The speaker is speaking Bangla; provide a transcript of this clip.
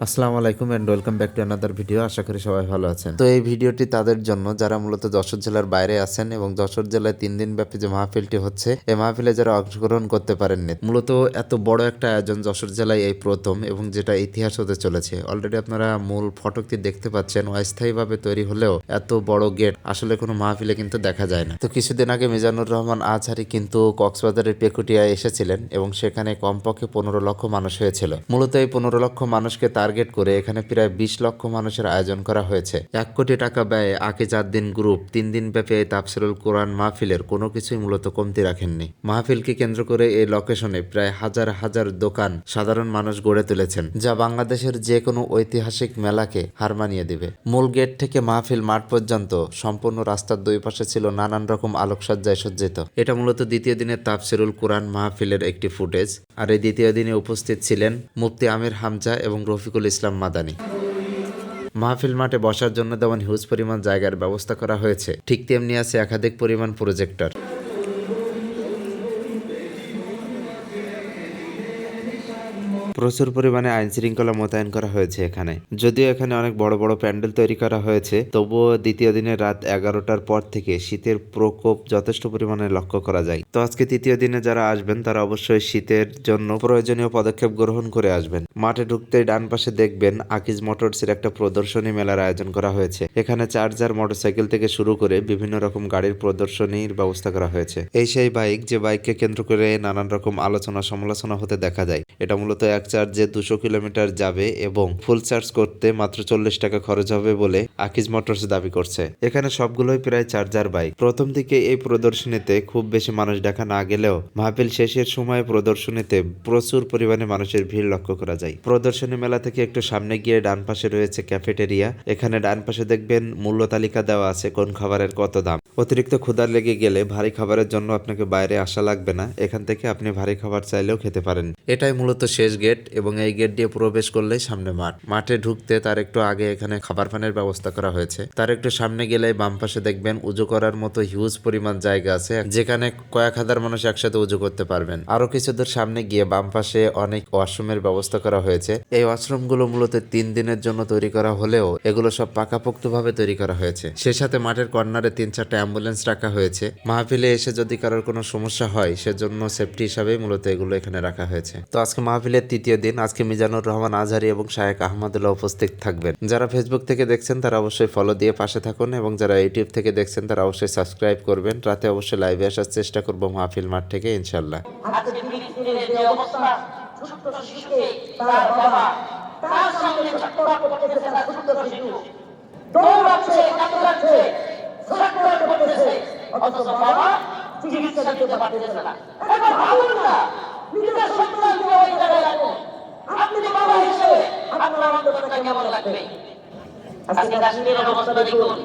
আসসালামু আলাইকুম and welcome back to another video. আশা করি সবাই ভালো আছেন। তো এই ভিডিওটি তাদের জন্য যারা মূলত যশোর জেলার বাইরে আছেন এবং যশোর জেলায় 3 দিন ব্যাপী যে মাহফিলটি হচ্ছে এই মাহফিলে যারা অংশগ্রহণ করতে পারেননি। মূলত এত বড় একটা আয়োজন যশোর জেলায় এই প্রথম এবং যেটা ইতিহাস হতে চলেছে। অলরেডি আপনারা মূল ফটকটি দেখতে পাচ্ছেন, অস্থায়ীভাবে তৈরি হলেও এত বড় গেট আসলে কোনো মাহফিলে কিন্তু দেখা যায় না। তো কিছুদিন আগে মিজানুর রহমান আজহারি কিন্তু কক্সবাজারের পেকুটিয়ায় এসেছিলেন এবং সেখানে কমপক্ষে 15 লক্ষ মানুষ হয়েছিল। মূলত এই 15 লক্ষ মানুষকে টার্গেট করে এখানে প্রায় 20 লক্ষ মানুষের আয়োজন করা হয়েছে। 1 কোটি টাকা ব্যয়ে আকিজ উদ্দিন গ্রুপ 3 দিন ব্যাপী এই তাফসিরুল কোরআন মাহফিলের কোনো কিছুই মূলত কমতি রাখেননি। মাহফিলকে কেন্দ্র করে এই লোকেশনে প্রায় হাজার হাজার দোকান সাধারণ মানুষ গড়ে তুলেছেন, যা বাংলাদেশের যে কোনো ঐতিহাসিক মেলাকে হার মানিয়ে দিবে। মূল গেট থেকে মাহফিল মাঠ পর্যন্ত সম্পূর্ণ রাস্তার দুই পাশে ছিল নানান রকম আলোকসজ্জায় সজ্জিত। এটা মূলত দ্বিতীয় দিনের তাফসিরুল কোরআন মাহফিলের একটি ফুটেজ। আর এই দ্বিতীয় দিনে উপস্থিত ছিলেন মুফতি আমির হামজা এবং রফিকুল ইসলাম মাদানী। মাহফিল মাঠে বসার জন্য যেমন হিউজ পরিমাণ জায়গার ব্যবস্থা করা হয়েছে, ঠিক তেমনি আছে একাধিক পরিমাণ প্রজেক্টর। প্রচুর পরিমাণে আইন শৃঙ্খলা মোতায়েন করা হয়েছে এখানে। যদিও এখানে অনেক বড় বড় প্যান্ডেল তৈরি করা হয়েছে, তবুও দ্বিতীয় দিনে রাত 11টার পর থেকে শীতের প্রকোপ যথেষ্ট পরিমাণে লক্ষ্য করা যায়। তো আজকে তৃতীয় দিনে যারা আসবেন তারা অবশ্যই শীতের জন্য প্রয়োজনীয় পদক্ষেপ গ্রহণ করে আসবেন। মাঠে ঢুকতেই ডান পাশে দেখবেন আকিজ মোটরসের একটা প্রদর্শনী মেলার আয়োজন করা হয়েছে। এখানে চার্জার মোটরসাইকেল থেকে শুরু করে বিভিন্ন রকম গাড়ির প্রদর্শনীর ব্যবস্থা করা হয়েছে। এই সেই বাইক যে বাইককে কেন্দ্র করে নানান রকম আলোচনা সমালোচনা হতে দেখা যায়। এটা মূলত এক চার্জে 200 কিলোমিটার যাবে এবং ফুল চার্জ করতে মাত্র 40 টাকা খরচ হবে বলে আকিজ মোটরস দাবি করছে। এখানে সবগুলোই প্রায় চার্জার বাইক। প্রথম দিকে এই প্রদর্শনীতে খুব বেশি মানুষ দেখা না গেলেও মাহফিল শেষের সময় প্রদর্শনীতে প্রচুর পরিমাণে মানুষের ভিড় লক্ষ্য করা যায়। প্রদর্শনী মেলা থেকে একটু সামনে গিয়ে ডান পাশে রয়েছে ক্যাফেটেরিয়া। এখানে ডান পাশে দেখবেন মূল্য তালিকা দেওয়া আছে কোন খাবারের কত দাম। অতিরিক্ত ক্ষুধা লেগে গেলে ভারী খাবারের জন্য আপনাকে বাইরে আসা লাগবে না, এখান থেকে আপনি ভারী খাবার চাইলেও খেতে পারেন। এটাই মূলত শেষ গেট এবং এই গেট দিয়ে প্রবেশ করলেই সামনে মাঠ। মাঠে ঢুকতে তার একটু আগে এখানে খাবার পানের ব্যবস্থা করা হয়েছে। তার একটু সামনে গেলে বাম পাশে দেখবেন উজু করার মতো হিউজ পরিমাণ জায়গা আছে, যেখানে কয়েক হাজার মানুষ একসাথে উজু করতে পারবেন। আরো কিছু দূর সামনে গিয়ে বাম পাশে অনেক ওয়াশরুমের ব্যবস্থা করা হয়েছে। এই ওয়াশরুম গুলো মূলত 3 দিনের জন্য তৈরি করা হলেও এগুলো সব পাকাপোক্ত ভাবে তৈরি করা হয়েছে। সে সাথে মাঠের কর্নারে 3-4টা অ্যাম্বুলেন্স রাখা হয়েছে। মাহফিলে এসে যদি কারোর কোনো সমস্যা হয় সেজন্য সেফটি হিসাবে মূলত এগুলো এখানে রাখা হয়েছে। তো আজকে মাহফিলের তৃতীয় দিন। আজকে মিজানুর রহমান আজহারি এবং শায়েক আহমদুল্লাহ উপস্থিত থাকবেন। যারা ফেসবুক থেকে দেখছেন তারা অবশ্যই ফলো দিয়ে পাশে থাকুন এবং যারা ইউটিউব থেকে দেখছেন তারা অবশ্যই সাবস্ক্রাইব করবেন। রাতে অবশ্যই লাইভে আসার চেষ্টা করব মাহফিল মাঠ থেকে ইনশাল্লাহ। আপনি বাবা হিসেবে আপনার অন্তরটা কেমন লাগবে? আজকে কাশ্মীরের অবস্থা দেখুন।